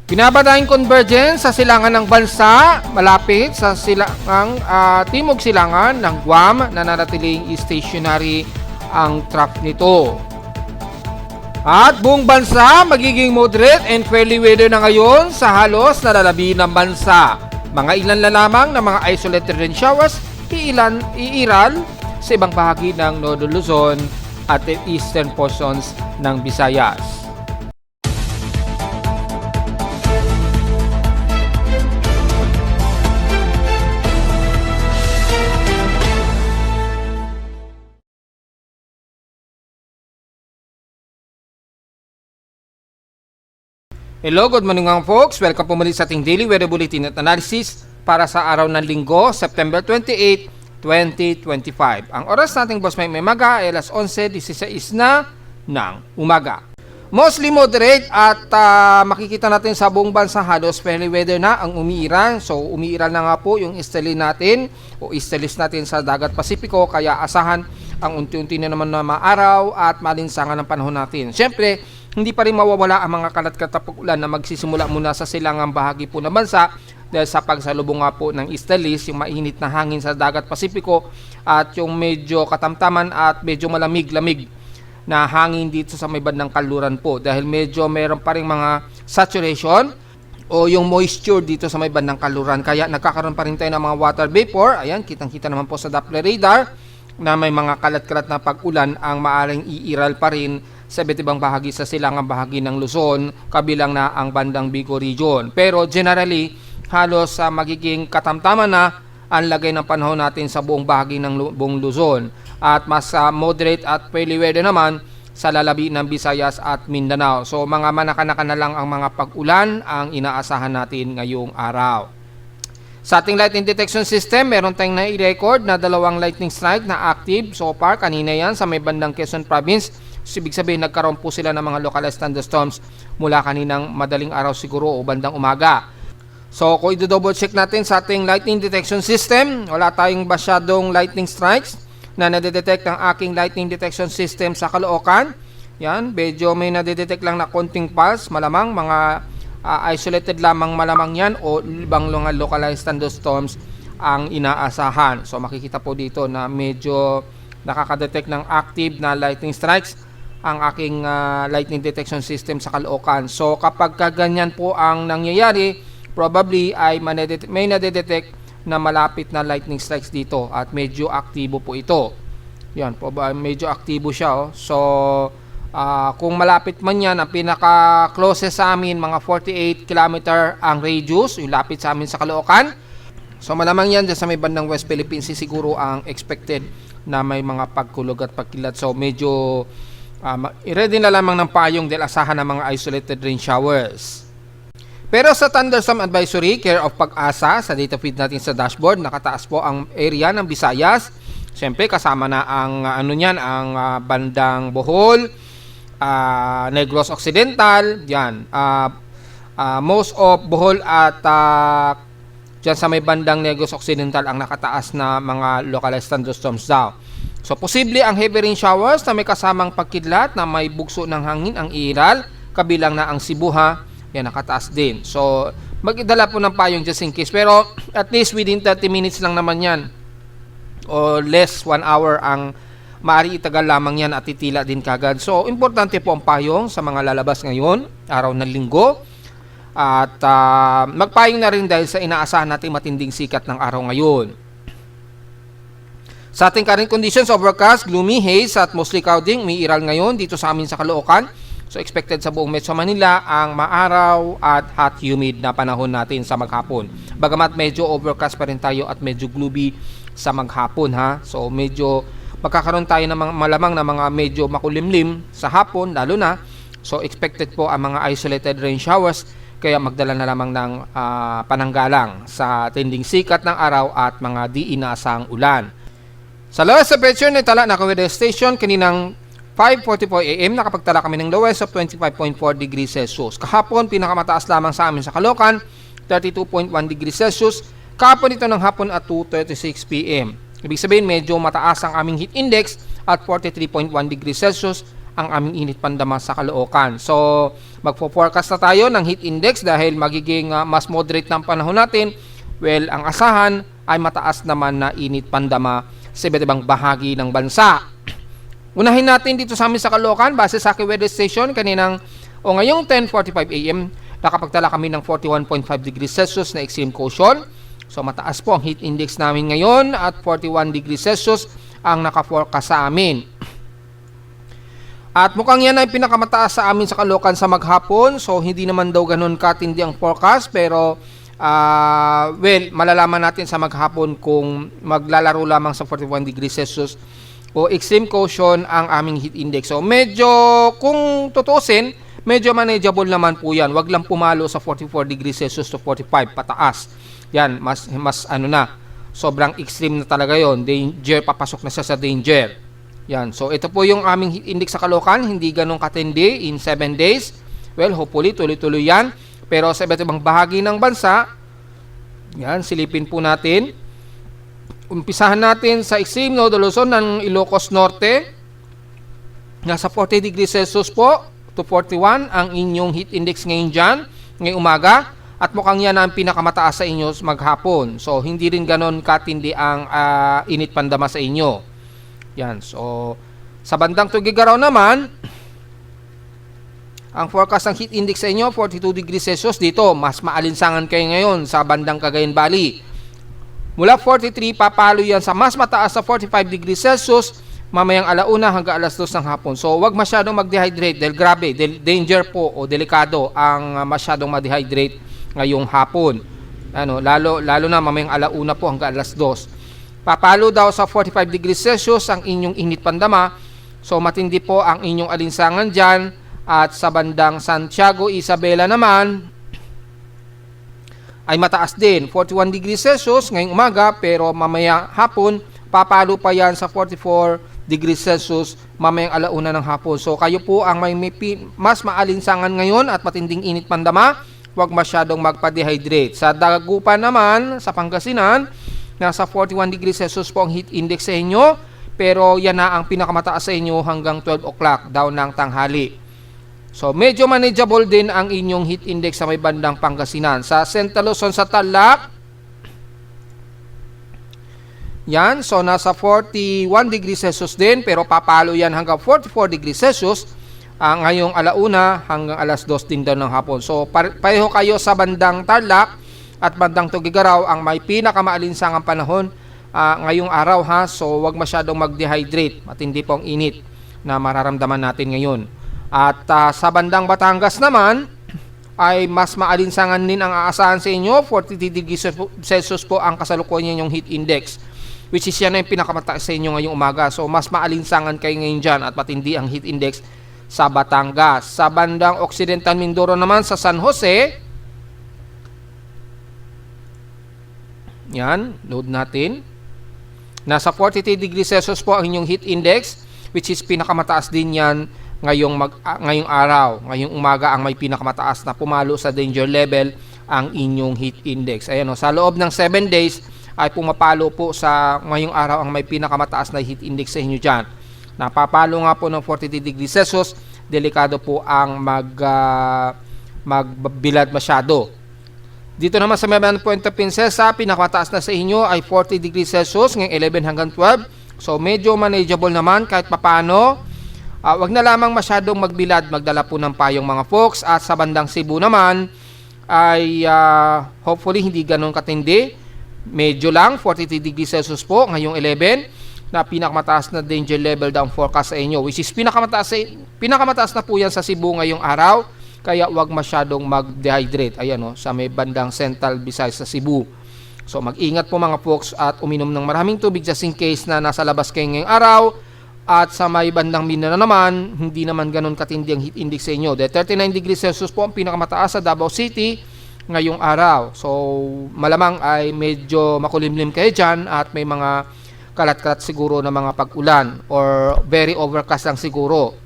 Binabadahing convergence sa silangan ng bansa malapit sa silangang timog silangan ng Guam na nanatiling stationary ang trough nito. At buong bansa magiging moderate and fairly weather na ngayon sa halos nalalabi ng bansa. Mga ilan na lamang na mga isolated rain showers iiral sa ibang bahagi ng Northern Luzon at eastern portions ng Visayas. Hello, good morning mga folks. Welcome po muli sa ating daily weather bulletin at analysis para sa araw ng Linggo, September 28, 2025. Ang oras nating boss may maga ay alas 11:16 na ng umaga. Mostly moderate at makikita natin sa buong bansa halos fairly weather na ang umiiral. So umiiral na nga po yung easterly natin o easterlies natin sa dagat Pasipiko, kaya asahan ang unti-unti na naman na maaraw at malinsangan ng panahon natin. Siyempre, hindi pa rin mawawala ang mga kalat-katapog ulan na magsisimula muna sa silangang bahagi po ng bansa dahil sa pagsalubong nga po ng easterlies, yung mainit na hangin sa dagat Pasipiko at yung medyo katamtaman at medyo malamig-lamig na hangin dito sa may bandang kanluran po dahil medyo meron pa rin mga saturation o yung moisture dito sa may bandang kanluran, kaya nagkakaroon pa rin tayo ng mga water vapor. Ayan, kitang-kita naman po sa Doppler radar na may mga kalat-kalat na pag-ulan ang maaring iiral pa rin sa iba't ibang bahagi sa silangang bahagi ng Luzon, kabilang na ang bandang Bicol region. Pero generally, halos magiging katamtaman na ang lagay ng panahon natin sa buong bahagi ng buong Luzon. At mas moderate at fairly weather naman sa lalabi ng Visayas at Mindanao. So mga manaka-naka na lang ang mga pag-ulan ang inaasahan natin ngayong araw. Sa ating lightning detection system, meron tayong nai-record na 2 lightning strike na active so far. Kanina yan sa may bandang Quezon Province. So, ibig sabihin, nagkaroon po sila ng mga localized thunderstorms mula kaninang madaling araw siguro o bandang umaga. So, kung i-double check natin sa ating lightning detection system, wala tayong masyadong lightning strikes na nadedetect ng aking lightning detection system sa Caloocan. Yan, medyo may nadedetect lang na konting pulse, malamang mga isolated lamang malamang yan o ibang mga localized thunderstorms ang inaasahan. So, makikita po dito na medyo nakakadetect ng active na lightning strikes ang aking lightning detection system sa Caloocan. So kapag ganyan po ang nangyayari, probably ay may nadedetect na malapit na lightning strikes dito at medyo aktibo po ito. Yan po, medyo aktibo siya. Oh. So kung malapit man yan, ang pinaka-closest sa amin, mga 48 km ang radius, yung lapit sa amin sa Caloocan. So malamang yan dyan sa may bandang West Philippines, siguro ang expected na may mga pagkulog at pagkilat. So medyo i-ready na lamang ng payong dahil asahan ng mga isolated rain showers. Pero sa thunderstorm advisory, care of Pag-asa, sa data feed natin sa dashboard, nakataas po ang area ng Visayas. Siyempre kasama na ang ang bandang Bohol, Negros Occidental, yan. Most of Bohol at dyan sa may bandang Negros Occidental ang nakataas na mga localized thunderstorms daw. So, posible ang heavy rain showers na may kasamang pagkidlat na may bugso ng hangin ang iiral, kabilang na ang Cebu ha, yan nakataas din. So, mag-idala po ng payong just in case. Pero, at least within 30 minutes lang naman yan. O less 1 hour ang maaari itagal lamang yan at titila din kagad. So, importante po ang payong sa mga lalabas ngayon, araw ng Linggo. At magpayong na rin dahil sa inaasahan natin matinding sikat ng araw ngayon. Sa ating current conditions, overcast, gloomy, haze at mostly clouding, umiiral ngayon dito sa amin sa Caloocan. So expected sa buong Metro Manila ang maaraw at hot humid na panahon natin sa maghapon. Bagamat medyo overcast pa rin tayo at medyo gloomy sa maghapon ha. So medyo magkakaroon tayo ng mga malamang na mga medyo makulimlim sa hapon lalo na. So expected po ang mga isolated rain showers. Kaya magdala na lamang ng pananggalang sa tinding sikat ng araw at mga di inaasang ulan. Sa lowest temperature na tala na weather station, kaninang 5:44 AM nakapagtala kami ng lowest of 25.4 degrees Celsius. Kahapon, pinakamataas lamang sa amin sa Caloocan, 32.1 degrees Celsius. Kahapon ito ng hapon at 2:36 PM. Ibig sabihin, medyo mataas ang aming heat index at 43.1 degrees Celsius ang aming init pandama sa Caloocan. So, magpo-forecast na tayo ng heat index dahil magiging mas moderate na ang panahon natin. Well, ang asahan ay mataas naman na init pandama sa iba't ibang bahagi ng bansa. Unahin natin dito sa amin sa Caloocan, base sa aking weather station, ngayong 10:45 AM, nakapagtala kami ng 41.5 degrees Celsius na extreme cold. So, mataas po ang heat index namin ngayon at 41 degrees Celsius ang naka-forecast sa amin. At mukhang yan ay pinakamataas sa amin sa Caloocan sa maghapon. So, hindi naman daw ganun katindi ang forecast. Pero, malalaman natin sa maghapon kung maglalaro lamang sa 41 degrees Celsius o extreme caution ang aming heat index. So, medyo, kung tutusin, medyo manageable naman po yan. Wag lang pumalo sa 44 degrees Celsius to 45 pataas. Yan, mas sobrang extreme na talaga yon. Danger, papasok na siya sa danger. Yan, so ito po yung aming heat index sa Caloocan, hindi ganun katindi in 7 days. Well, hopefully tuloy-tuloy yan. Pero sa iba't ibang bahagi ng bansa, yan, silipin po natin. Umpisahan natin sa extreme North Luzon ng Ilocos Norte. Nasa 40 degrees Celsius po to 41 ang inyong heat index ngayon dyan, ngayong umaga. At mukhang yan ang pinakamataas sa inyo maghapon. So, hindi rin ganun katindi ang init pandama sa inyo. Yan, so sa bandang Tuguegarao naman, ang forecast ng heat index sa inyo 42 degrees Celsius. Dito mas maalinsangan kayo ngayon sa bandang Cagayan Valley. Mula 43 papalo yan sa mas mataas sa 45 degrees Celsius mamayang alauna hanggang alas 2 ng hapon. So wag masyadong mag-dehydrate dahil grabe, danger po o delikado ang masyadong ma-dehydrate ngayong hapon. Lalo na mamayang alauna po hanggang alas 2. Papalo daw sa 45 degrees Celsius ang inyong init pandama. So matindi po ang inyong alinsangan dyan. At sa bandang Santiago, Isabela naman ay mataas din. 41 degrees Celsius ngayong umaga, pero mamaya hapon papalo pa yan sa 44 degrees Celsius mamayang alauna ng hapon. So kayo po ang may mas maalinsangan ngayon at matinding init pandama. Huwag masyadong magpa-dehydrate. Sa Dagupan naman, sa Pangasinan, nasa 41 degrees Celsius po ang heat index sa inyo, pero yan na ang pinakamataas sa inyo hanggang 12 o'clock daw ng tanghali. So medyo manageable din ang inyong heat index sa may bandang Pangasinan. Sa Central Luzon sa Tarlac, yan, so nasa 41 degrees Celsius din, pero papalo yan hanggang 44 degrees Celsius ngayong alauna hanggang alas 2 din daw ng hapon. So pareho kayo sa bandang Tarlac at bandang Tuguegarao ang may pinakamaalinsangang panahon ngayong araw ha. So wag masyadong mag-dehydrate. Matindi po ang init na mararamdaman natin ngayon. At sa bandang Batangas naman ay mas maalinsangan din ang aasahan sa inyo. 43 degrees Celsius po ang kasalukuyan yung heat index, which is yan na yung pinakamataas sa inyo ngayong umaga. So mas maalinsangan kayo ngayon dyan at matindi ang heat index sa Batangas. Sa bandang Occidental Mindoro naman sa San Jose, yan, load natin. Nasa 43 degrees Celsius po ang inyong heat index, which is pinakamataas din yan ngayong araw. Ngayong umaga ang may pinakamataas na pumalo sa danger level ang inyong heat index. Ayan o, sa loob ng 7 days ay pumapalo po sa ngayong araw ang may pinakamataas na heat index sa inyo dyan. Napapalo nga po ng 43 degrees Celsius, delikado po ang magbilad masyado. Dito naman sa Mayan Puente Princesa, pinakamataas na sa inyo ay 40 degrees Celsius ngayong 11 hanggang 12. So medyo manageable naman kahit papano. Wag na lamang masyadong magbilad, magdala po ng payong mga folks. At sa bandang Cebu naman ay hopefully hindi ganun katindi. Medyo lang, 43 degrees Celsius po ngayong 11 na pinakamataas na danger level daw ang forecast sa inyo, which is pinakamataas na po yan sa Cebu ngayong araw. Kaya wag masyadong mag-dehydrate. Ayan o, sa may bandang Central Visayas sa Cebu. So mag-ingat po mga folks at uminom ng maraming tubig just in case na nasa labas kayo ngayong araw. At sa may bandang Mindanao naman, hindi naman ganun katindi ang heat index sa inyo. The 39 degrees Celsius po ang pinakamataas sa Davao City ngayong araw. So malamang ay medyo makulimlim kayo dyan at may mga kalat-kalat siguro na mga pag-ulan or very overcast lang siguro.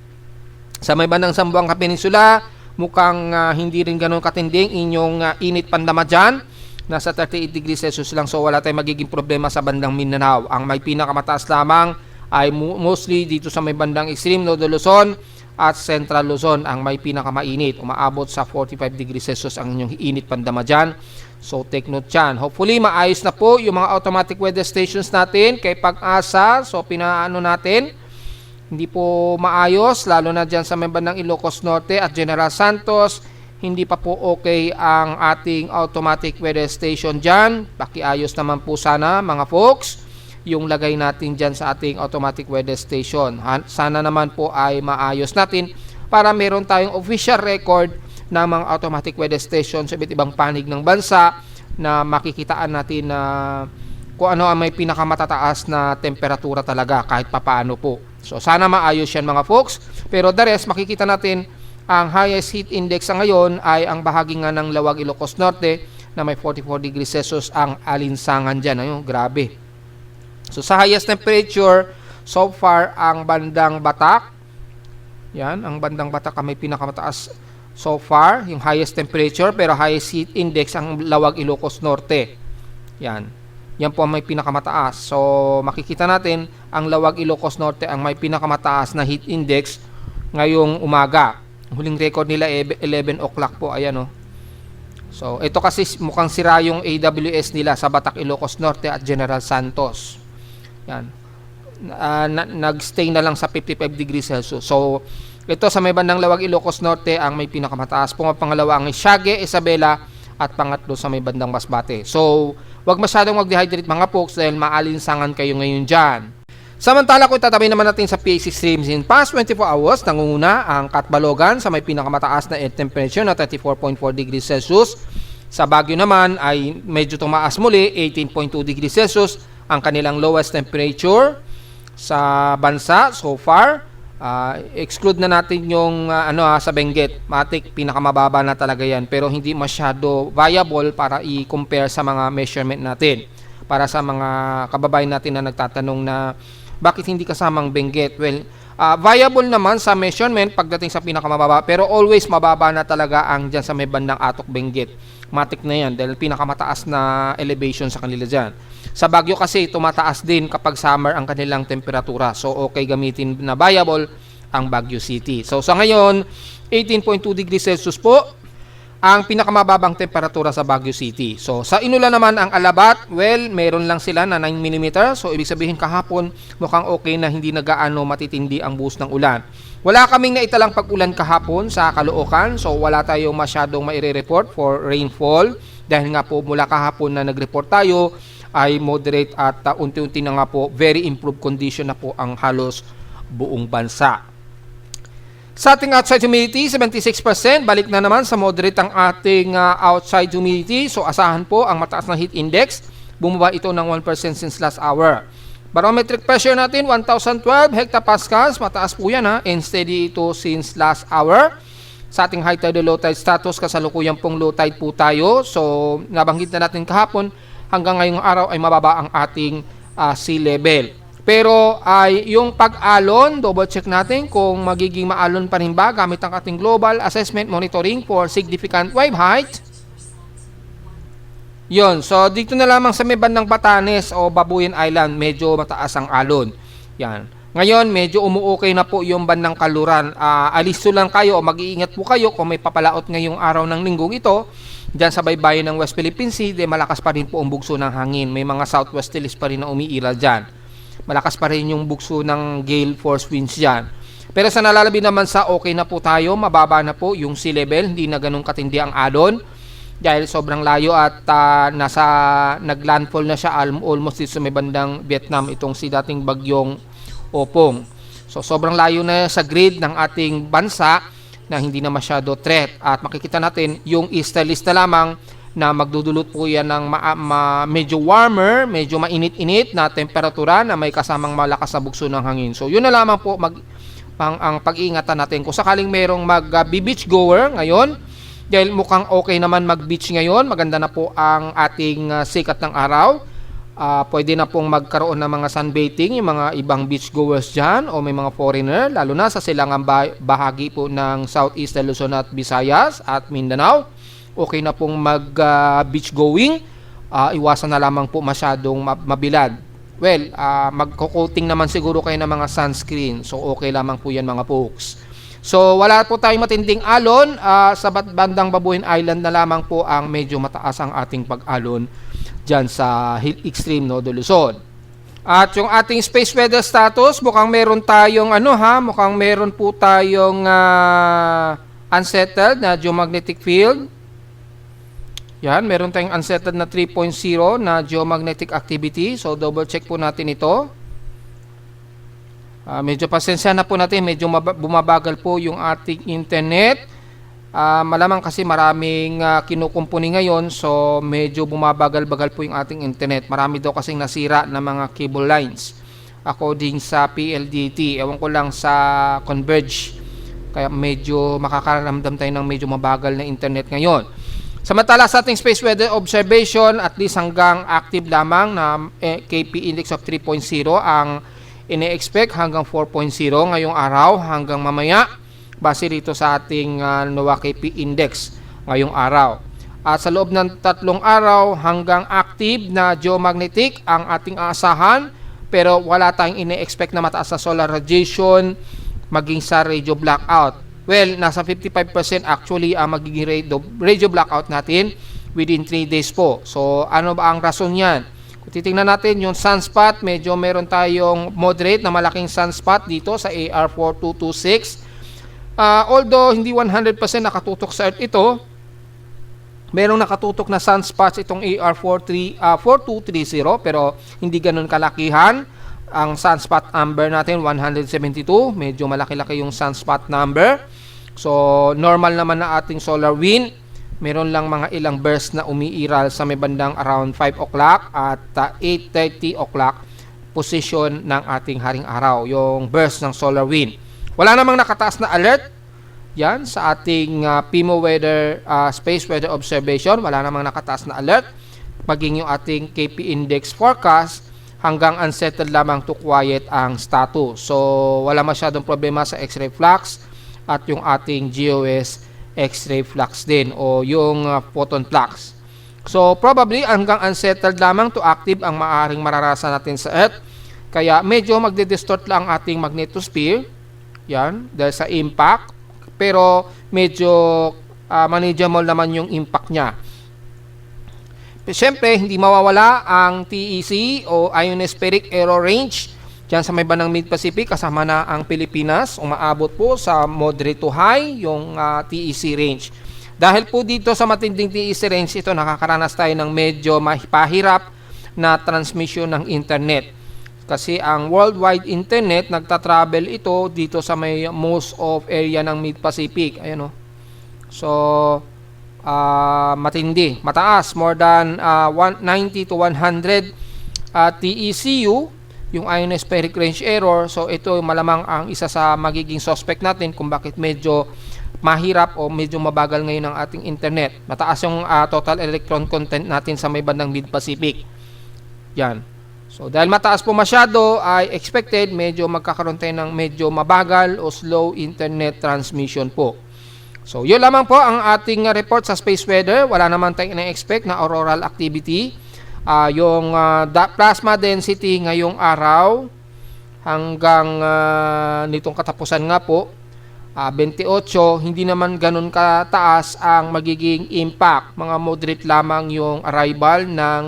Sa may bandang Zamboanga Peninsula, mukhang hindi rin ganun katinding inyong init pandama dyan. Nasa 38 degrees Celsius lang, so wala tayong magiging problema sa bandang Mindanao. Ang may pinakamataas lamang ay mostly dito sa may bandang extreme North Luzon at Central Luzon ang may pinakamainit. Umaabot sa 45 degrees Celsius ang inyong init pandama dyan. So take note dyan. Hopefully maayos na po yung mga automatic weather stations natin kay Pag-asa. So pinaano natin, hindi po maayos, lalo na dyan sa may bandang Ilocos Norte at General Santos. Hindi pa po okay ang ating automatic weather station dyan. Pakiayos naman po sana mga folks yung lagay natin dyan sa ating automatic weather station. Sana naman po ay maayos natin para meron tayong official record ng mga automatic weather station sa iba't ibang panig ng bansa na makikitaan natin na kung ano ang may pinakamatataas na temperatura talaga kahit papaano po. So sana maayos yan mga folks. Pero the rest, makikita natin ang highest heat index sa ngayon ay ang bahagi nga ng Lawag Ilocos Norte na may 44 degrees Celsius ang alinsangan dyan. Ayun, grabe. So sa highest temperature, so far ang bandang Batak, yan, ang bandang Batak ang may pinakamataas so far, yung highest temperature, pero highest heat index ang Lawag Ilocos Norte. Yan. Yan po ang may pinakamataas. So makikita natin ang Lawag Ilocos Norte ang may pinakamataas na heat index ngayong umaga. Huling record nila 11 o'clock po, ayan o. So ito kasi mukhang sira yung AWS nila sa Batak, Ilocos Norte at General Santos. Yan. Nag-stay na lang sa 55 degrees Celsius. So, ito sa may bandang Lawag Ilocos Norte ang may pinakamataas. Pangalawa ang Siague, Isabela at pangatlo sa may bandang Masbate. So, wag masyadong mag-dehydrate mga folks dahil maalinsangan kayo ngayon dyan. Samantala kung tatabi naman natin sa PAC streams in past 24 hours, nangunguna ang Katbalogan sa may pinakamataas na air temperature na 34.4 degrees Celsius. Sa Baguio naman ay medyo tumaas muli, 18.2 degrees Celsius ang kanilang lowest temperature sa bansa so far. Exclude na natin yung sa Benguet. Matik, pinakamababa na talaga yan. Pero hindi masyado viable para i-compare sa mga measurement natin. Para sa mga kababayan natin na nagtatanong na bakit hindi kasamang Benguet? Well, viable naman sa measurement pagdating sa pinakamababa. Pero always mababa na talaga ang dyan sa may bandang Atok, Benguet. Matik na yan dahil pinakamataas na elevation sa kanila dyan. Sa Baguio kasi tumataas din kapag summer ang kanilang temperatura. So okay gamitin na viable ang Baguio City. So sa ngayon, 18.2 degrees Celsius po ang pinakamababang temperatura sa Baguio City. So sa Inulan naman ang Alabat, well, meron lang sila na 9 mm. So ibig sabihin kahapon mukhang okay na hindi na gaano matitindi ang buhos ng ulan. Wala kaming naitalang pag-ulan kahapon sa Caloocan. So wala tayong masyadong maire-report for rainfall. Dahil nga po mula kahapon na nag-report tayo ay moderate at unti-unti na nga po very improved condition na po ang halos buong bansa. Sa ating outside humidity, 76%. Balik na naman sa moderate ang ating outside humidity. So asahan po ang mataas na heat index. Bumaba ito ng 1% since last hour. Barometric pressure natin, 1,012 hectopascals. Mataas po yan and steady ito since last hour. Sa ating high tide low tide status, kasalukuyan pong low tide po tayo. So nabanggit na natin kahapon, hanggang ngayong araw ay mababa ang ating sea level. Pero ay yung pag-alon, double check natin kung magiging maalon pa rin ba gamit ang ating global assessment monitoring for significant wave height. Yon, so dito na lamang sa may bandang Batanes o Babuyan Island, medyo mataas ang alon. Yan. Ngayon, medyo umuukay na po yung bandang Kaluran. Alisto lang kayo o mag-iingat po kayo kung may papalaot ngayong araw ng linggong ito. Diyan sa baybayin ng West Philippine Sea, malakas pa rin po ang bugso ng hangin. May mga southwesterlies pa rin na umiiral dyan. Malakas pa rin yung bugso ng gale force winds dyan. Pero sa nalalabi naman sa okay na po tayo, mababa na po yung sea level, hindi na ganun katindi ang alon. Dahil sobrang layo at naglandfall na siya almost dito sa may bandang Vietnam, itong si dating bagyong Opong. So sobrang layo na sa grid ng ating bansa na hindi na masyado threat. At makikita natin yung easterlies na lamang na magdudulot po yan ng medyo warmer, medyo mainit-init na temperatura na may kasamang malakas na bugso ng hangin. So yun na lamang po ang pag-iingatan natin. Kung sakaling merong mag-beach goer ngayon, dahil mukhang okay naman mag-beach ngayon, maganda na po ang ating sikat ng araw. Pwede na pong magkaroon ng mga sunbathing, yung mga ibang beach goers dyan o may mga foreigner, lalo na sa silangang bahagi po ng Southeast Luzon at Visayas at Mindanao. Okay na pong mag-beach going. Iwasan na lamang po masyadong mabilad. Well, magko-coating naman siguro kayo ng mga sunscreen. So okay lamang po yan mga folks. So wala po tayong matinding alon, sa bandang Babuyan Island na lamang po ang medyo mataas ang ating pag-alon dyan sa Hill Extreme Nodo Luzon. At yung ating space weather status, mukhang meron tayong mukhang meron po tayong unsettled na geomagnetic field. Yan, meron tayong unsettled na 3.0 na geomagnetic activity. So double check po natin ito. Medyo pasensya na po natin, medyo bumabagal po yung ating internet. Malamang kasi maraming kinukumpuni ngayon, so medyo bumabagal-bagal po yung ating internet. Marami daw kasing nasira na mga cable lines according sa PLDT. Ewan ko lang sa Converge, kaya medyo makakaramdam tayo ng medyo mabagal na internet ngayon. Samantala sa ating space weather observation, at least hanggang active lamang na KP index of 3.0 ang ine-expect hanggang 4.0 ngayong araw hanggang mamaya, base rito sa ating NOAA KP index ngayong araw. At sa loob ng 3 araw hanggang active na geomagnetic ang ating aasahan, pero wala tayong ine-expect na mataas na solar radiation maging sa radio blackout. Well, nasa 55% actually ang magiging radio blackout natin within 3 days po. So ano ba ang rason yan? Kung titingnan natin yung sunspot, medyo meron tayong moderate na malaking sunspot dito sa AR4226. Although hindi 100% nakatutok sa Earth ito, merong nakatutok na sunspots itong AR4230, pero hindi ganun kalakihan. Ang sunspot number natin 172, medyo malaki-laki yung sunspot number. So normal naman na ating solar wind. Meron lang mga ilang burst na umiiral sa may bandang around 5 o'clock at 8:30 o'clock position ng ating haring araw, yung burst ng solar wind. Wala namang nakataas na alert yan sa ating PIMO weather, space weather observation. Wala namang nakataas na alert. Maging yung ating KP index forecast, hanggang unsettled lamang to quiet ang status. So wala masyadong problema sa X-ray flux at yung ating GOS X-ray flux din, o yung photon flux. So probably hanggang unsettled lamang to active ang maaaring mararasan natin sa Earth. Kaya medyo magde-distort lang ating magnetosphere. Yan, dahil sa impact. Pero medyo manageable naman yung impact niya. Siyempre, hindi mawawala ang TEC o ionospheric error range. Diyan sa may bandang Mid-Pacific, kasama na ang Pilipinas, umaabot po sa moderate to high yung TEC range. Dahil po dito sa matinding TEC range, ito nakakaranas tayo ng medyo mahirap na transmission ng internet. Kasi ang worldwide internet, nagtatravel ito dito sa may most of area ng Mid-Pacific. Ayan o. So, matindi, mataas, more than 90 to 100 TECU yung ionospheric range error. So ito malamang ang isa sa magiging suspect natin kung bakit medyo mahirap o medyo mabagal ngayon ang ating internet. Mataas yung total electron content natin sa may bandang Mid-Pacific. Yan. So dahil mataas po masyado, ay expected medyo magkakaroon tayo ng medyo mabagal o slow internet transmission po. So yun lamang po ang ating report sa space weather. Wala naman tayong ina-expect na auroral activity. Yung plasma density ngayong araw hanggang nitong katapusan nga po 28, hindi naman ganun kataas ang magiging impact. Mga moderate lamang yung arrival ng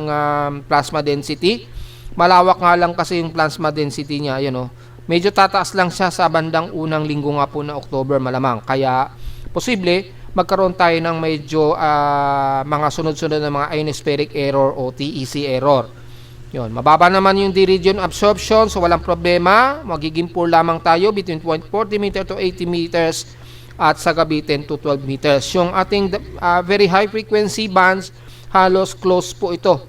plasma density. Malawak nga lang kasi yung plasma density niya, yun, medyo tataas lang siya sa bandang unang linggo nga po na October malamang. Kaya posible magkaroon tayo ng medyo mga sunod-sunod na mga ionospheric error o TEC error. Yun, mababa naman yung D-region absorption, so walang problema. Magiging poor lamang tayo between 40 meter to 80 meters at sa gabi 10 to 12 meters. Yung ating very high frequency bands, halos close po ito.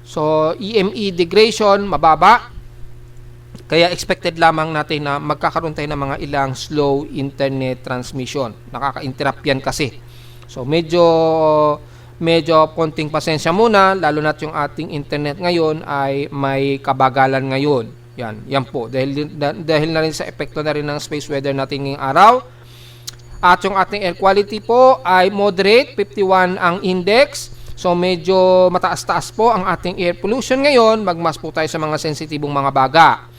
So EME degradation, mababa. Kaya expected lamang natin na magkakaroon tayo ng mga ilang slow internet transmission. Nakaka-interrupt yan kasi. So medyo konting pasensya muna, lalo na yung ating internet ngayon ay may kabagalan ngayon. Yan po. Dahil na rin sa epekto na rin ng space weather natin ngayong araw. At yung ating air quality po ay moderate, 51 ang index. So medyo mataas-taas po ang ating air pollution ngayon. Magmas po tayo sa mga sensitibong mga baga.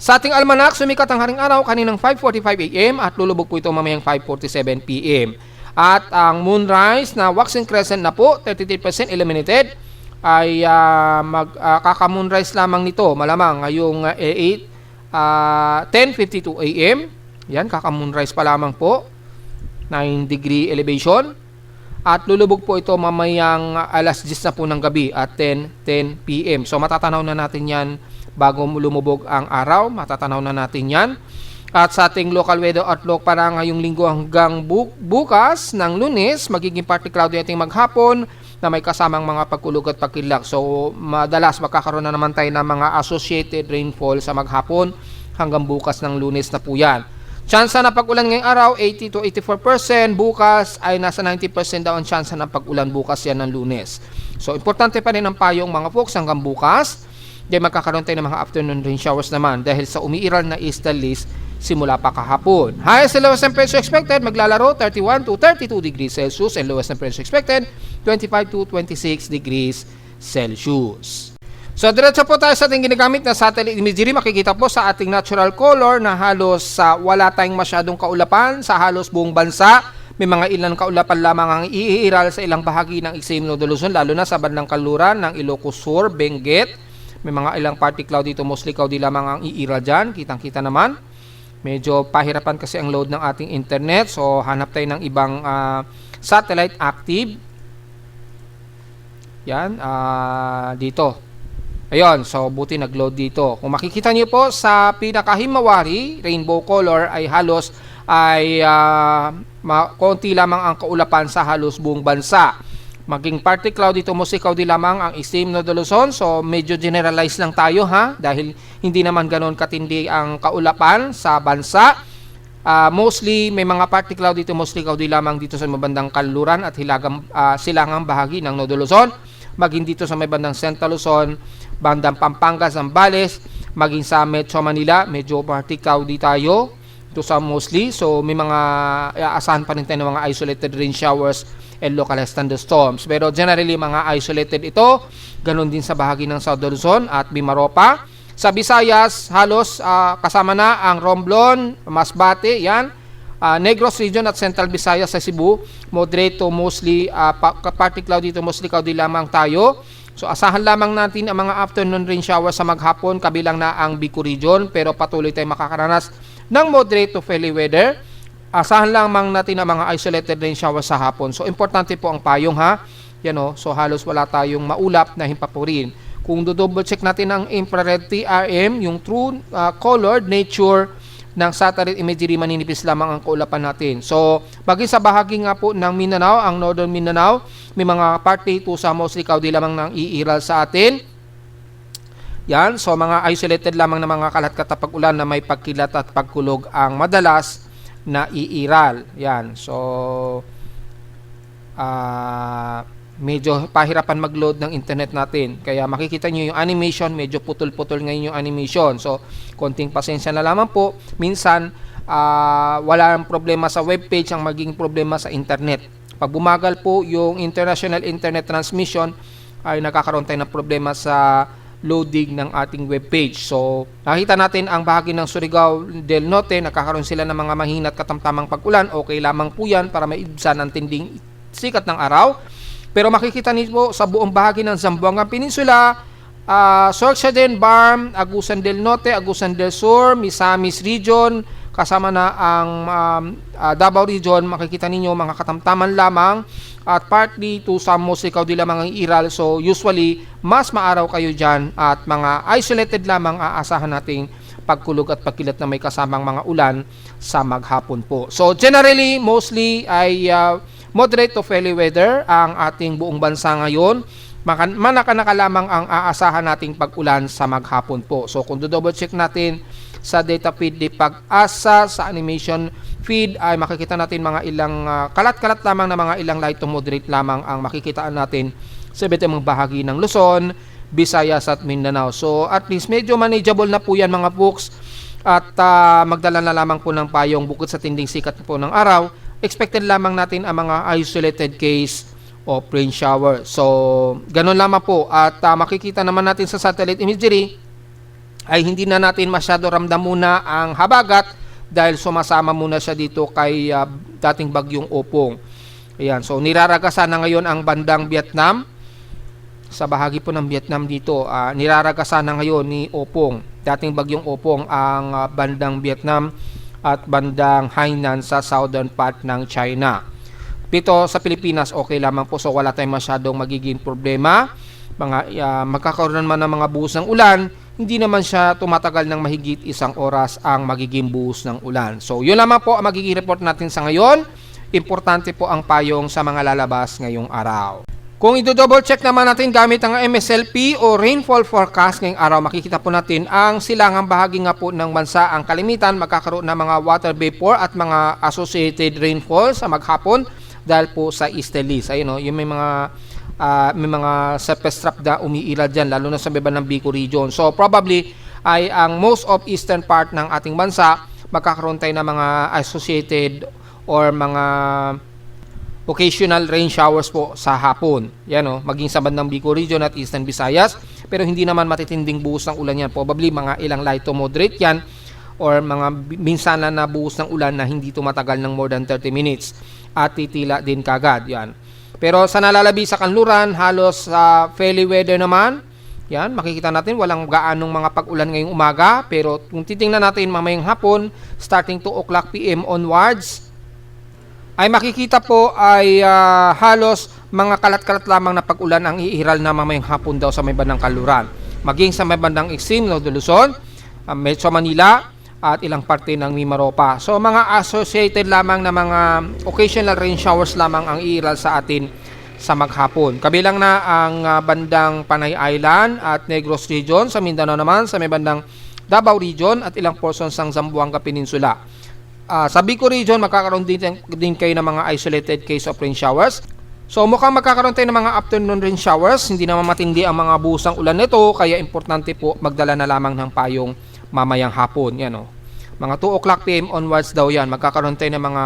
Sa ating almanac, sumikat ang haring araw kaninang 5:45 AM at lulubog po ito mamayang 5:47 PM. At ang moonrise na waxing crescent na po, 33% illuminated, ay kaka-moonrise lamang nito malamang ngayong 10:52 AM. Yan, kaka-moonrise pa lamang po, 9 degree elevation. At lulubog po ito mamayang alas 10 na po ng gabi at 10:10 PM. So matatanaw na natin yan bago lumubog ang araw, matatanaw na natin yan. At sa ating local weather outlook para ngayong linggo hanggang bukas ng Lunes, magiging partly cloudy ating maghapon na may kasamang mga pagkulog at pagkilak. So madalas magkakaroon na naman tayo ng mga associated rainfall sa maghapon hanggang bukas ng Lunes na po yan. Tsansa na pag-ulan ngayong araw, 80 to 84%. Bukas ay nasa 90% daw ang tsansa ng pag-ulan bukas yan ng Lunes. So importante pa rin ang payong mga folks hanggang bukas. Dahil magkakaroon tayo ng mga afternoon rain showers naman dahil sa umiiral na easterly list simula pa kahapon. Highest and lowest temperature expected maglalaro 31 to 32 degrees Celsius and lowest temperature expected 25 to 26 degrees Celsius. So diretso po tayo sa ating ginagamit na satellite imagery. Makikita po sa ating natural color na halos wala tayong masyadong kaulapan sa halos buong bansa. May mga ilang kaulapan lamang ang iiral sa ilang bahagi ng Extreme Northern Luzon, lalo na sa bandang kaluran ng Ilocos Sur, Benguet. May mga ilang partly cloudy to mostly cloudy lamang ang iiral dyan. Kitang-kita naman. Medyo pahirapan kasi ang load ng ating internet. So hanap tayo ng ibang satellite active. Yan. Dito. Ayun. So buti nag-load dito. Kung makikita niyo po sa pinakahimawari, rainbow color ay halos ay konti lamang ang kaulapan sa halos buong bansa. Maging partly cloudy to mostly cloudy lamang ang Extreme Northern Luzon. So medyo generalize lang tayo dahil hindi naman ganoon katindi ang kaulapan sa bansa. Mostly may mga partly cloudy to mostly cloudy lamang dito sa mabandang kanluran at silangang bahagi ng Northern Luzon. Maging dito sa may bandang Central Luzon, bandang Pampanga, Zambales, maging sa Metro Manila, medyo partly cloudy tayo. Ito sa mostly. So may mga aasahan pa rin tayo ng mga isolated rain showers and localized thunderstorms. Pero generally mga isolated ito. Ganon din sa bahagi ng Southern Luzon at Mimaropa. Sa Visayas, halos kasama na ang Romblon, Masbate, yan. Negros Region at Central Visayas sa Cebu, moderate to mostly, partly cloudy to mostly cloudy lamang tayo. So asahan lamang natin ang mga afternoon rain showers sa maghapon, kabilang na ang Bicol Region, pero patuloy tayong makakaranas ng moderate to fairly weather. Asahan lamang natin ang mga isolated rain showers sa hapon. So importante po ang payong Yan so halos wala tayong maulap na himpapurin. Kung double check natin ang infrared TRM, yung true colored nature ng satellite imagery, maninipis lamang ang kaulapan natin. So, bagay sa bahagi nga po ng Mindanao, ang Northern Mindanao, may mga partly to sa mostly cloudy lamang ng iiral sa atin. Yan, so mga isolated lamang na mga kalat-kalat pag-ulan na may pagkilat at pagkulog ang madalas na iiral. Yan, so medyo pahirapan mag-load ng internet natin. Kaya makikita nyo yung animation, medyo putol-putol ngayon yung animation. So, konting pasensya na lamang po. Minsan, walang problema sa webpage, ang maging problema sa internet. Pag bumagal po yung international internet transmission, ay nakakaroon tayo ng problema sa loading ng ating webpage. So, nakita natin ang bahagi ng Surigao del Norte, nakakaroon sila ng mga mahina at katamtamang pag-ulan. Okay lamang po yan para maibsan ang tinding sikat ng araw. Pero makikita niyo sa buong bahagi ng Zamboanga Peninsula, Sorsogon, Barm, Agusan del Norte, Agusan del Sur, Misamis Region, kasama na ang Davao Region, makikita ninyo mga katamtaman lamang at partly to some mostly cloudy lamang ang iral. So usually, mas maaraw kayo dyan at mga isolated lamang aasahan nating pagkulog at pagkilat na may kasamang mga ulan sa maghapon po. So generally, mostly ay moderate to fairly weather ang ating buong bansa ngayon. Manaka-naka lamang ang aasahan nating pag-ulan sa maghapon po. So kung double check natin sa data feed di Pag-asa, sa animation feed ay makikita natin mga ilang kalat-kalat lamang na mga ilang light to moderate lamang ang makikitaan natin sa iba't ibang bahagi ng Luzon, Visayas at Mindanao. So at least medyo manageable na po yan mga folks at magdala na lamang po ng payong bukod sa tinding sikat po ng araw. Expected lamang natin ang mga isolated case of rain shower. So, ganun lamang po. At makikita naman natin sa satellite imagery ay hindi na natin masyado ramdam muna ang habagat dahil sumasama muna siya dito kay dating bagyong Opong. Ayan, so niraragasan na ngayon ang bandang Vietnam. Sa bahagi po ng Vietnam dito, niraragasan na ngayon ni Opong, dating bagyong Opong, ang bandang Vietnam at bandang Hainan sa southern part ng China. Dito sa Pilipinas, okay lamang po, so wala tayong masyadong magiging problema. Magkakaroon man ng mga buhos ng ulan, hindi naman siya tumatagal ng mahigit 1 oras ang magiging buhos ng ulan. So yun lamang po ang magiging report natin sa ngayon. Importante po ang payong sa mga lalabas ngayong araw. Kung i-double check naman natin gamit ang MSLP o rainfall forecast ngayong araw, makikita po natin ang silangang bahagi nga po ng bansa, ang kalimitan magkakaroon ng mga water vapor at mga associated rainfall sa maghapon dahil po sa easterlies. Ayun, yung may mga surface trap na umiiral dyan, lalo na sa baba ng Bicol region. So probably ay ang most of eastern part ng ating bansa magkakaroon tayo ng mga associated or mga occasional rain showers po sa hapon. Yan, maging sa bandang Bicol region at Eastern Visayas, pero hindi naman matitinding buhos ng ulan yan. Probably mga ilang light to moderate yan or mga minsan na buhos ng ulan na hindi tumatagal ng more than 30 minutes at titila din kagad. Yan. Pero sa nalalabi sa kanluran, halos fairly weather naman. Yan, makikita natin walang gaanong mga pag-ulan ngayong umaga, pero kung titingnan natin mamayang hapon, starting 2 o'clock PM onwards, ay makikita po ay halos mga kalat-kalat lamang na pag-ulan ang iiral na mamayang hapon daw sa may bandang Kanluran. Maging sa may bandang Extreme, Luzon, Metro Manila at ilang parte ng Mimaropa. So mga associated lamang na mga occasional rain showers lamang ang iiral sa atin sa maghapon. Kabilang na ang bandang Panay Island at Negros Region, sa Mindanao naman, sa may bandang Davao Region at ilang portions ng Zamboanga Peninsula. Sa Bicol region, magkakaroon din kayo ng mga isolated case of rain showers. So mukhang magkakaroon tayo ng mga afternoon rain showers. Hindi naman matindi ang mga buhos ng ulan nito, kaya importante po magdala na lamang ng payong mamayang hapon. Yan, mga 2 o'clock PM onwards daw yan. Magkakaroon tayo ng mga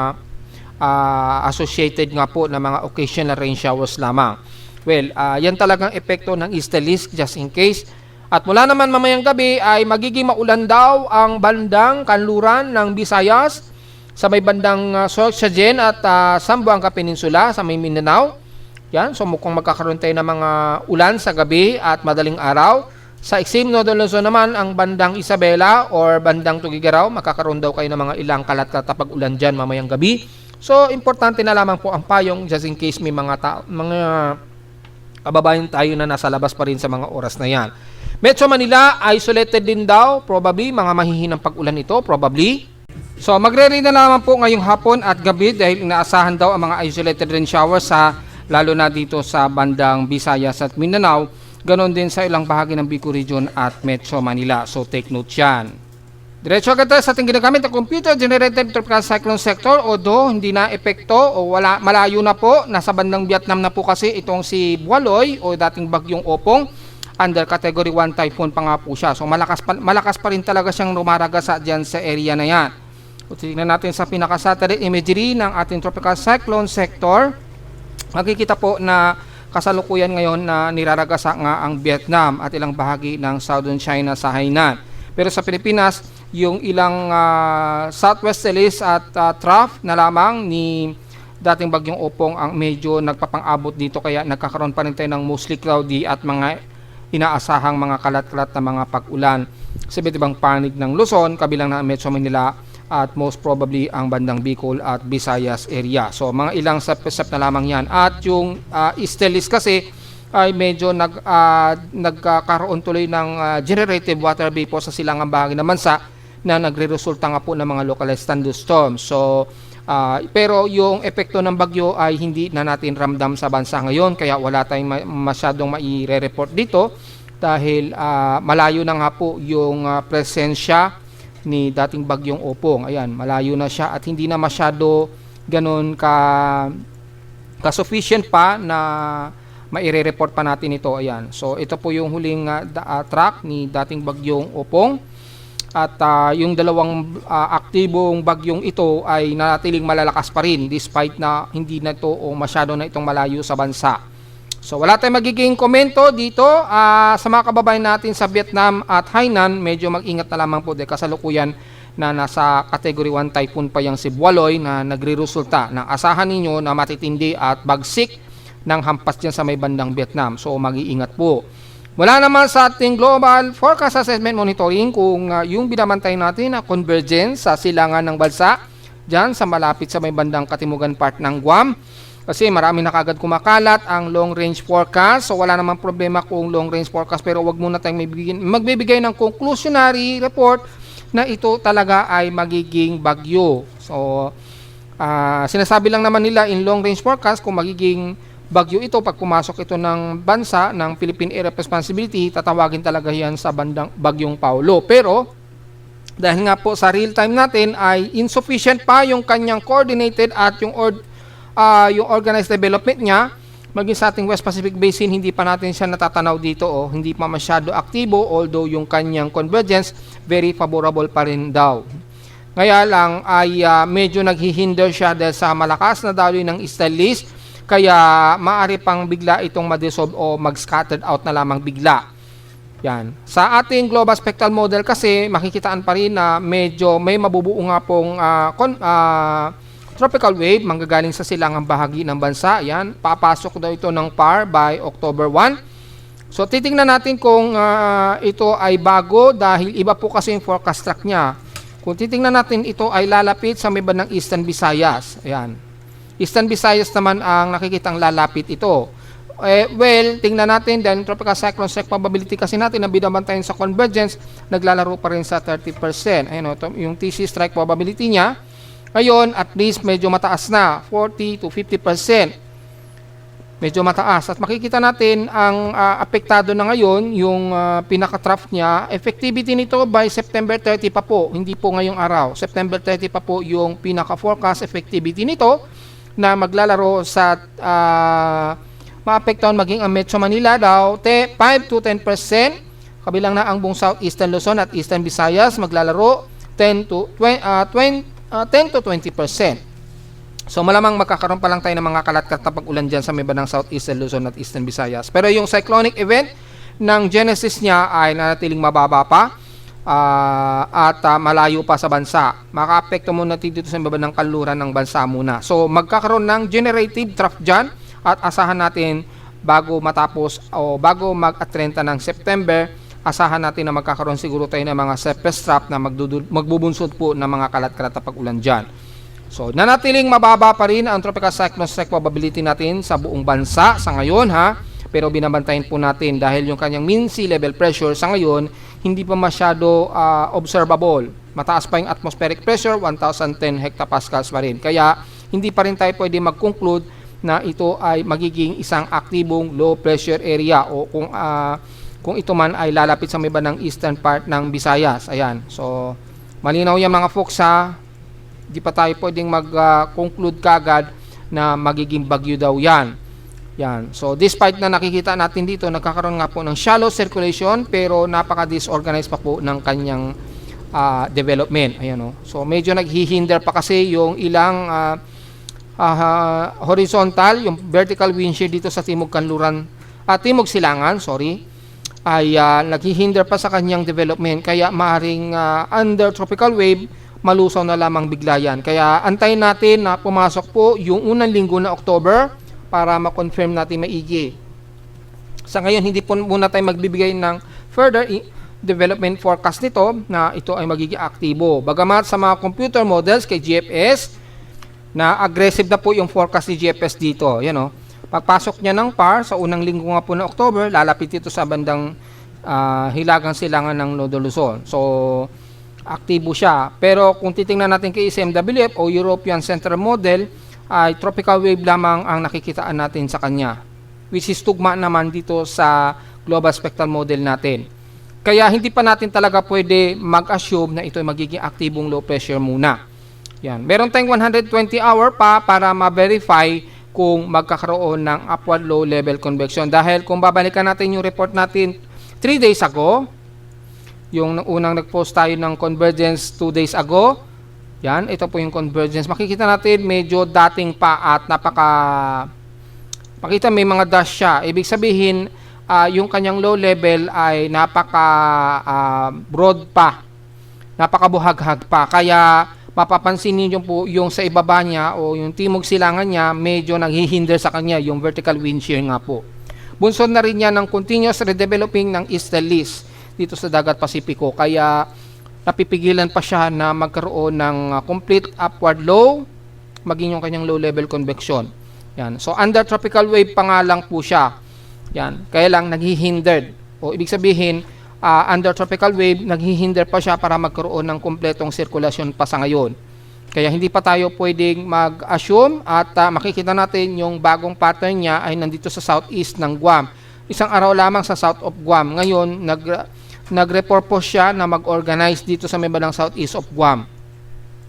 associated nga po na mga occasional rain showers lamang. Well, yan talagang epekto ng easterlies, just in case. At mula naman mamayang gabi ay magiging maulan daw ang bandang kanluran ng Visayas, sa may bandang Sorsogen at Zamboanga Peninsula sa may Mindanao. Yan, so mukhang magkakaroon tayo ng mga ulan sa gabi at madaling araw. Sa Extreme Northern Luzon naman, ang bandang Isabela or bandang Tugigaraw, magkakaroon daw kayo ng mga ilang kalat-kalat na pag-ulan dyan mamayang gabi. So importante na lamang po ang payong just in case may mga kababayan tayo na nasa labas pa rin sa mga oras na yan. Metro Manila, isolated din daw, probably mga mahihinang pag-ulan ito, probably. So magre-rain na naman po ngayong hapon at gabi dahil inaasahan daw ang mga isolated rain showers lalo na dito sa bandang Visayas at Mindanao. Ganon din sa ilang bahagi ng Bicol region at Metro Manila. So take note yan. Diretso agad tayo sa ating ginagamit ng computer-generated tropical cyclone sector, although hindi na epekto o malayo na po. Nasa bandang Vietnam na po kasi itong si Bualoy o dating bagyong Opong. Under category 1 typhoon pa nga po siya. So malakas pa rin talaga siyang rumaragas dyan sa area na yan. Kung tingnan natin sa pinaka-satellite imagery ng ating tropical cyclone sector, makikita po na kasalukuyan ngayon na niraragasa nga ang Vietnam at ilang bahagi ng southern China sa Hainan. Pero sa Pilipinas, yung ilang southwesterlies at trough na lamang ni dating bagyong Opong ang medyo nagpapang-abot dito, kaya nagkakaroon pa rin tayo ng mostly cloudy at mga inaasahang mga kalat-kalat na mga pag-ulan sa iba't ibang panig ng Luzon, kabilang na Metro Manila at most probably ang bandang Bicol at Visayas area. So mga ilang sep na lamang yan. At yung easterlies kasi ay medyo nagkakaroon tuloy ng generative water vapor sa silangang bahagi ng bansa na nagre-resulta nga po ng mga localized thunderstorms. So pero yung epekto ng bagyo ay hindi na natin ramdam sa bansa ngayon, kaya wala tayong masyadong maire-report dito dahil malayo na nga po yung presensya ni dating bagyong Opong. Ayan, malayo na siya at hindi na masyado ganun ka-sufficient pa na maire-report pa natin ito. Ayan. So ito po yung huling track ni dating bagyong Opong. At yung dalawang aktibong bagyong ito ay nanatiling malalakas pa rin despite na hindi na ito o masyado na itong malayo sa bansa. So wala tayong magiging komento dito sa mga kababayan natin sa Vietnam at Hainan. Medyo mag-ingat na lamang po dahil kasalukuyan na nasa category 1 typhoon pa yung si Bualoy na nagre-resulta na asahan ninyo na matitindi at bagsik ng hampas dyan sa may bandang Vietnam. So mag-iingat po. Wala naman sa ating Global Forecast Assessment Monitoring kung yung binabantay natin na convergence sa silangan ng bansa dyan sa malapit sa may bandang katimugan part ng Guam. Kasi marami na kagad kumakalat ang long range forecast. So wala namang problema kung long range forecast, pero wag muna tayong magbibigay ng conclusionary report na ito talaga ay magiging bagyo. So sinasabi lang naman nila in long range forecast kung magiging bagyo ito pag pumasok ito ng bansa ng Philippine Area of Responsibility, tatawagin talaga yan sa bandang bagyong Paulo. Pero dahil nga po sa real time natin ay insufficient pa yung kanyang coordinated at yung organized development niya, maging sa ating West Pacific Basin, hindi pa natin siya natatanaw dito, hindi pa masyado aktibo, although yung kanyang convergence very favorable pa rin daw. Kaya lang ay medyo naghihinder siya dahil sa malakas na daloy ng eastern list, kaya maaari pang bigla itong ma-dissolve o mag-scattered out na lamang bigla. Yan. Sa ating global spectral model kasi makikitaan pa rin na medyo may mabubuo nga pong tropical wave manggagaling sa silangang bahagi ng bansa. Yan, papasok daw ito ng PAR by October 1. So titingnan natin kung ito ay bago dahil iba po kasi yung forecast track niya. Kung titingnan natin, ito ay lalapit sa may bandang Eastern Visayas. Ayan. Eastern Visayas naman ang nakikitang lalapit ito. Well, tingnan natin dahil tropical cyclone strike probability kasi natin na binabantayan sa convergence, naglalaro pa rin sa 30%. Ayun, ito, yung TC strike probability niya. Ngayon, at least medyo mataas na, 40 to 50%. Medyo mataas. At makikita natin ang apektado na ngayon, yung pinaka-trough niya. Effectivity nito by September 30 pa po, hindi po ngayong araw. September 30 pa po yung pinaka-forecast effectivity nito na maglalaro sa maapektuhan maging ang Metro Manila daw, 5 to 10%. Kabilang na ang buong Southeastern Luzon at Eastern Visayas maglalaro 10 to 20%. So malamang magkakaroon pa lang tayo ng mga kalat-kalat na pag-ulan dyan sa may bandang Southeastern Luzon at Eastern Visayas. Pero yung cyclonic event ng genesis niya ay nanatiling mababa pa at malayo pa sa bansa. Maka-apekto muna dito sa may bandang kanluran ng bansa muna. So magkakaroon ng generative trough dyan at asahan natin bago matapos o bago mag-30 ng September, asahan natin na magkakaroon siguro tayo ng mga surface trough na magbubunsod po ng mga kalat-kalat na pag-ulan dyan. So, nanatiling mababa pa rin ang tropical cyclone strike probability natin sa buong bansa sa ngayon pero binabantayan po natin dahil yung kanyang mean sea level pressure sa ngayon hindi pa masyado observable. Mataas pa yung atmospheric pressure, 1010 hectopascals pa rin. Kaya hindi pa rin tayo pwede mag-conclude na ito ay magiging isang aktibong low pressure area o kung ito man ay lalapit sa may bandang eastern part ng Visayas. Ayan. So, malinaw yan mga folks Di pa tayo pwedeng mag-conclude kagad na magiging bagyo daw yan. Yan. So, despite na nakikita natin dito, nagkakaroon nga po ng shallow circulation pero napaka-disorganized pa po ng kanyang development. Ayan, So, medyo naghihinder pa kasi yung ilang horizontal, yung vertical wind shear dito sa Timog Kanluran, Timog Silangan, ay naghihinder pa sa kanyang development. Kaya maaaring under tropical wave, malusaw na lamang bigla yan. Kaya antayin natin na pumasok po yung unang linggo na October para ma-confirm natin maigi. Sa ngayon, hindi po muna tayo magbibigay ng further development forecast nito na ito ay magiging aktibo. Bagamat sa mga computer models kay GFS, na aggressive na po yung forecast ni GFS dito. Yan, Pagpasok niya ng PAR sa unang linggo nga po na October, lalapit ito sa bandang hilagang silangan ng Nodo Luzon. So, aktibo siya. Pero kung titingnan natin kay SMWF o European Central Model, ay tropical wave lamang ang nakikitaan natin sa kanya, which is tugma naman dito sa global spectral model natin. Kaya hindi pa natin talaga pwede mag-assume na ito ay magiging aktibong low pressure muna. Yan. Meron tayong 120 hour pa para ma-verify kung magkakaroon ng upward low level convection. Dahil kung babalikan natin yung report natin 3 days ago, yung unang nag-post tayo ng convergence 2 days ago, yan, ito po yung convergence. Makikita natin medyo dating pa at Pakita may mga dash siya. Ibig sabihin, yung kanyang low level ay napaka broad pa, napakabuhaghag pa. Kaya mapapansin niyo po yung sa ibaba niya o yung timog silangan niya medyo naghihinder sa kanya yung vertical wind shear nga po. Bunsod na rin yan ng continuous redeveloping ng easterlies dito sa dagat Pasipiko. Kaya napipigilan pa siya na magkaroon ng complete upward low maging yung kanyang low level convection. Yan. So under tropical wave pa nga lang po siya. Yan. Kaya lang naghihindered. O ibig sabihin, under tropical wave, naghihinder pa siya para magkaroon ng kumpletong sirkulasyon pa sa ngayon. Kaya hindi pa tayo pwedeng mag-assume at makikita natin yung bagong pattern niya ay nandito sa southeast ng Guam. Isang araw lamang sa south of Guam. Ngayon, nag-repurpose siya na mag-organize dito sa may bandang southeast of Guam.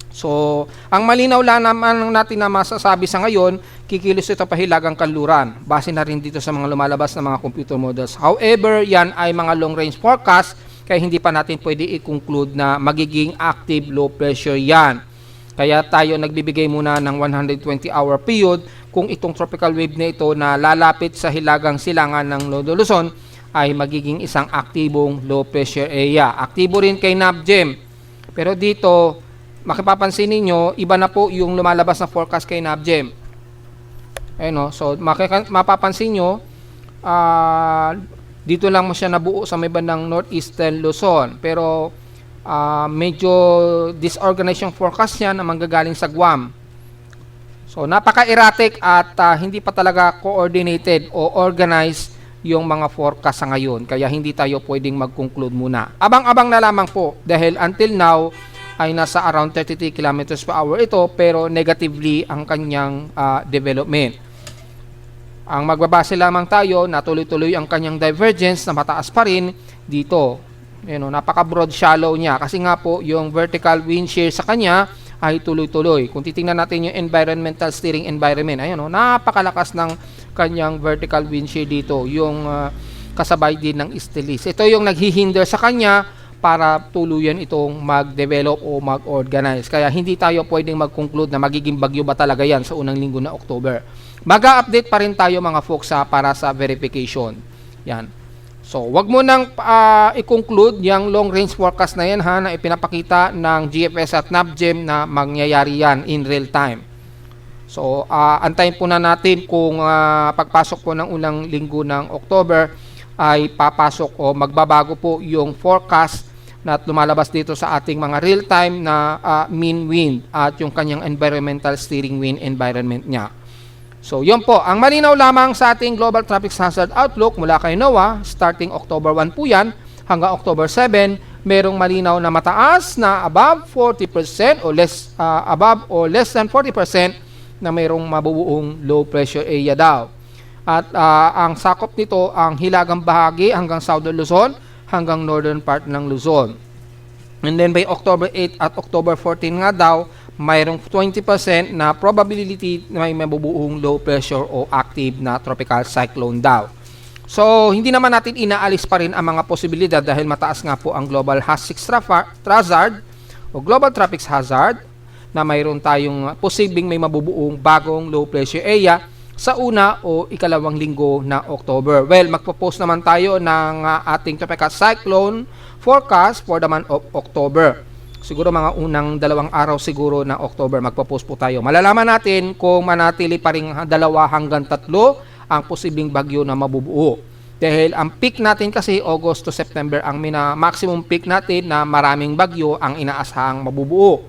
So, ang malinaw lang naman natin na masasabi sa ngayon, kikilos ito pahilagang kanluran. Base na rin dito sa mga lumalabas na mga computer models. However, yan ay mga long-range forecast, kaya hindi pa natin pwede i-conclude na magiging active low pressure yan. Kaya tayo nagbibigay muna ng 120-hour period kung itong tropical wave na ito na lalapit sa hilagang silangan ng Lodo Luzon ay magiging isang aktibong low pressure area. Aktibo rin kay NAVGEM. Pero dito, makipapansin ninyo, iba na po yung lumalabas na forecast kay NAVGEM. Ayun, so mapapansin nyo, dito lang mo siya nabuo sa may bandang northeastern Luzon. Pero medyo disorganized yung forecast niya na manggagaling sa Guam. So napaka-erratic at hindi pa talaga coordinated o organized yung mga forecast sa ngayon. Kaya hindi tayo pwedeng mag-conclude muna. Abang-abang na lamang po dahil until now, ay nasa around 33 km per hour ito pero negatively ang kanyang development. Ang magbabase lamang tayo na tuloy-tuloy ang kanyang divergence na mataas pa rin dito. Napaka-broad shallow niya kasi nga po yung vertical wind shear sa kanya ay tuloy-tuloy. Kung titingnan natin yung environmental steering environment, napakalakas ng kanyang vertical wind shear dito. Yung kasabay din ng easterlies. Ito yung naghihinder sa kanya para tuluyan itong mag-develop o mag-organize. Kaya hindi tayo pwedeng mag-conclude na magiging bagyo ba talaga yan sa unang linggo na October. Mag-update pa rin tayo mga folks para sa verification. Yan. So, wag mo nang i-conclude yung long range forecast na yan na ipinapakita ng GFS at NAVGEM na mangyayari yan in real time. So, antayin po na natin kung pagpasok po ng unang linggo ng October ay papasok o magbabago po yung forecast na lumalabas dito sa ating mga real-time na mean wind at yung kanyang environmental steering wind environment niya. So, yun po. Ang malinaw lamang sa ating Global Traffic Hazard Outlook mula kay NOAA, starting October 1 po yan, hanggang October 7, merong malinaw na mataas na above 40% o above or less than 40% na mayroong mabubuong low pressure area daw. At ang sakop nito ang hilagang bahagi hanggang southern Luzon hanggang northern part ng Luzon. And then by October 8 at October 14 nga daw, mayroong 20% na probability na may mabubuong low pressure o active na tropical cyclone daw. So, hindi naman natin inaalis pa rin ang mga posibilidad dahil mataas nga po ang global HAZ6 hazard o global traffic hazard na mayroon tayong posibleng may mabubuong bagong low pressure area sa una o ikalawang linggo na October. Well, magpo-post naman tayo ng ating tropical cyclone forecast for the month of October. Siguro mga unang 2 araw siguro na October magpo-post po tayo. Malalaman natin kung manatili pa rin 2 hanggang 3 ang posibleng bagyo na mabubuo. Dahil ang peak natin kasi August to September ang maximum peak natin na maraming bagyo ang inaasahang mabubuo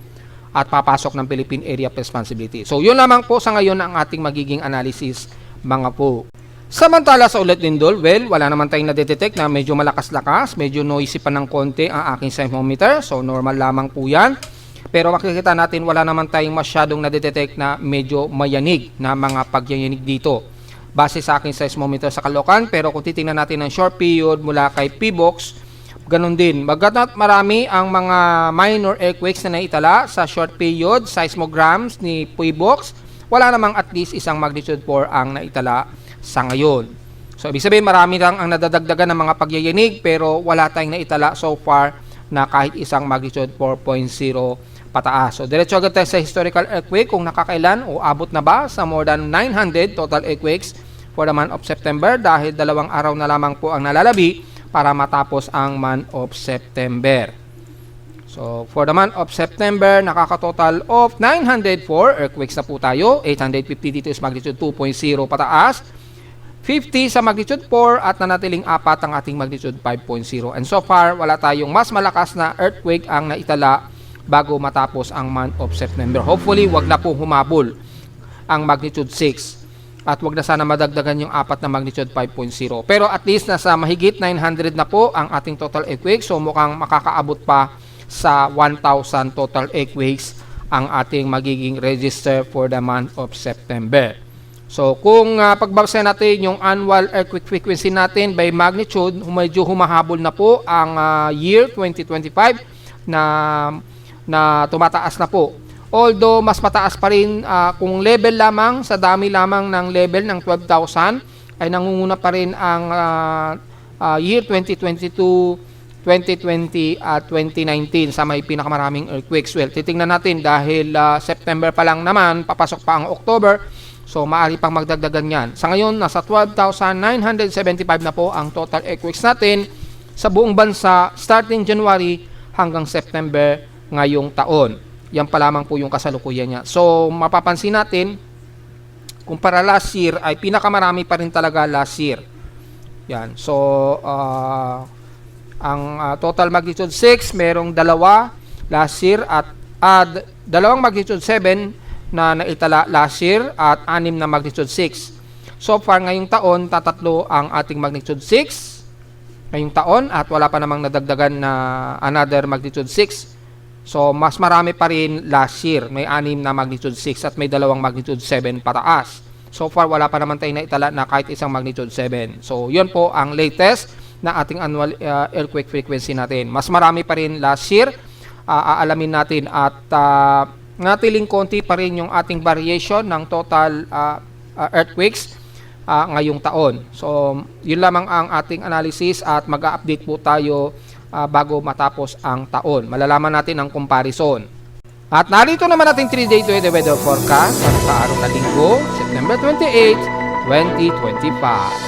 at papasok ng Philippine Area of Responsibility. So, yun lamang po sa ngayon ang ating magiging analysis, mga po. Samantala sa ulat lindol, well, wala naman tayong nadetect na medyo malakas-lakas, medyo noisy pa ng konti ang aking seismometer. So, normal lamang po yan. Pero makikita natin, wala naman tayong masyadong nadetect na medyo mayanig na mga pagyayanig dito. Base sa aking seismometer sa Caloocan, pero kung titingnan natin ng short period mula kay PBOX, ganun din. Bagamat marami ang mga minor earthquakes na naitala sa short period, seismograms ni PBOX, wala namang at least isang magnitude 4 ang naitala sa ngayon. So, ibig sabihin marami lang ang nadadagdagan ng mga pagyayanig pero wala tayong naitala so far na kahit isang magnitude 4.0 pataas. So, diretso agad tayo sa historical earthquake kung nakakailan o abot na ba sa more than 900 total earthquakes for the month of September dahil 2 araw na lamang po ang nalalabi para matapos ang month of September. So, for the month of September, nakaka-total of 904 earthquakes na po tayo. 850 dito is magnitude 2.0 pataas. 50 sa magnitude 4 at nanatiling 4 ang ating magnitude 5.0. And so far, wala tayong mas malakas na earthquake ang naitala bago matapos ang month of September. Hopefully, wag na po humabol ang magnitude 6. At wag na sana madagdagan yung 4 na magnitude 5.0. Pero at least nasa mahigit 900 na po ang ating total earthquake. So mukhang makakaabot pa sa 1,000 total earthquakes ang ating magiging register for the month of September. So kung pagbabasa natin yung annual earthquake frequency natin by magnitude, medyo humahabol na po ang year 2025 na tumataas na po. Although mas mataas pa rin kung level lamang, sa dami lamang ng level ng 12,000 ay nangunguna pa rin ang year 2022, 2020 at 2019 sa may pinakamaraming earthquakes. Well, titingnan natin dahil September pa lang naman, papasok pa ang October, so maaari pang magdagdagan yan. Sa ngayon, nasa 12,975 na po ang total earthquakes natin sa buong bansa starting January hanggang September ngayong taon. Yan pa lamang po yung kasalukuyan niya. So, mapapansin natin, kumpara last year, ay pinakamarami pa rin talaga last year. Yan. So, ang total magnitude 6, merong 2 last year at 2 magnitude 7 na naitala last year at 6 na magnitude 6. So far ngayong taon, tatatlo ang ating magnitude 6 ngayong taon at wala pa namang nadagdagan na another magnitude 6. So mas marami pa rin last year, may 6 na magnitude 6 at may 2 magnitude 7 pataas. So far wala pa naman tayong naitala na kahit isang magnitude 7. So yun po ang latest na ating annual earthquake frequency natin. Mas marami pa rin last year, aalamin natin at natiling konti pa rin yung ating variation ng total earthquakes ngayong taon. So, yun lamang ang ating analysis at mag-update po tayo bago matapos ang taon. Malalaman natin ang comparison. At narito naman ating 3-day weather forecast para sa araw na linggo, September 28, 2025.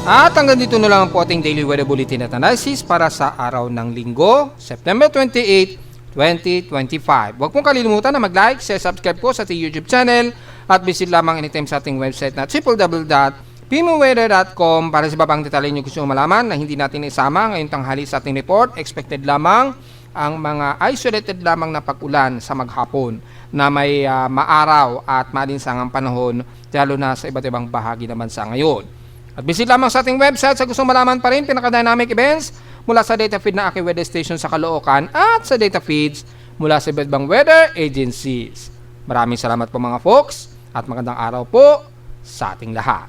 At hanggang dito na lang po ating daily weather bulletin at analysis para sa araw ng linggo, September 28, 2025. Huwag pong kalilimutan na mag-like, share, subscribe po sa ating YouTube channel at visit lamang anytime sa ating website na www.pimoweather.com para sa babang detalye nyo gusto malaman na hindi natin isama ngayong tanghali sa ating report. Expected lamang ang mga isolated lamang na pag-ulan sa maghapon na may maaraw at malinsangang panahon lalo na sa iba't ibang bahagi ng bansa ngayon. At visit lamang sa ating website sa gusto malaman pa rin pinaka-dynamic events mula sa data feed ng aking weather station sa Caloocan at sa data feeds mula sa iba't ibang weather agencies. Maraming salamat po mga folks at magandang araw po sa ating lahat.